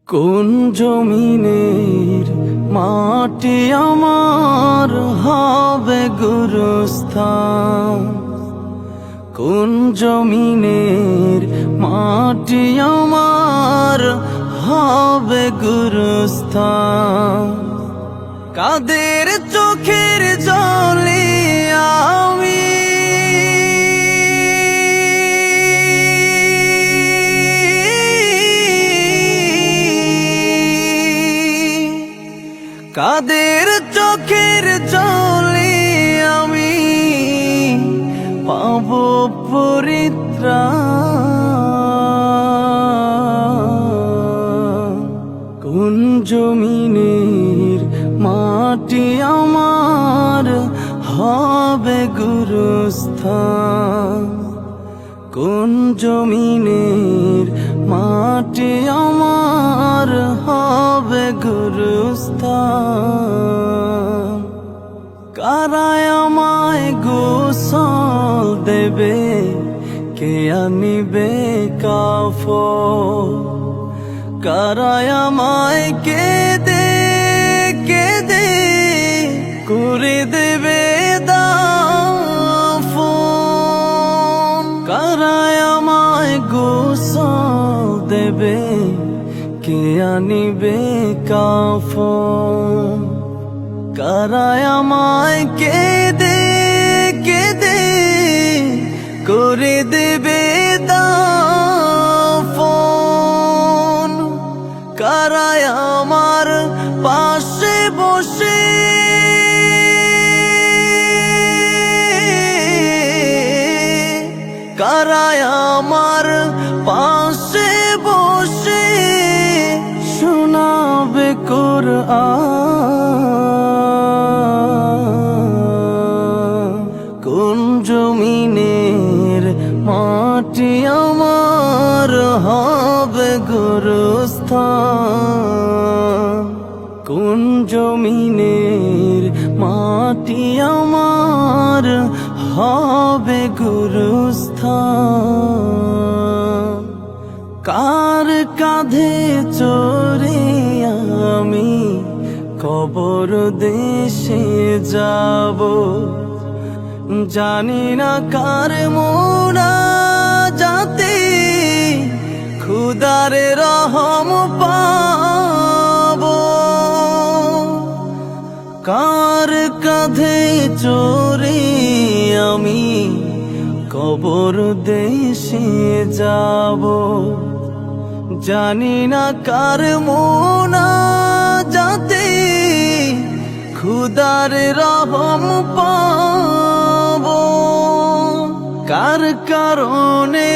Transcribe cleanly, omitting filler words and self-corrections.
কোন জমিনের মাটি আমার হবে গুরুস্থান? কোন জমিনের মাটি আমার হবে গুরুস্থান? কাদের চোখের জলে আমি কাদের চোখের জলে আমি পাব পরিত্রাণ? কোন জমিনের মাটি আমার হবে গুরুস্থান? কোন জমিনের মাটি আমার হবে গুরুস্থান? কারায় আমায় গোসল দেবে, কে আনিবে কাফন? কারায় আমায় কেঁদে কেঁদে করে দেবে দাফন? কারায় আমায় গোসল দেবে, কে আনিবে কাফন? কারায় আমায় কেঁদে কেঁদে করে দেবে দাফন? কারায় আমার পাশে বসে কারায় আমার পাশে বসে শোনাবে কোরআন? কোন জমিনের মাটি আমার হবে গুরুস্থান? কোন জমিনের মাটি আমার হবে গুরুস্থান? কার কাঁধে চড়ে আমি কবর দেশে যাব? জানি না কার মুনাজাতে খুদার রহম পাব। কার কাঁধে চড়ে আমি কবর দেশে যাব? জানি না কার মুনাজাতে খুদার রহম পাব। কার কারণে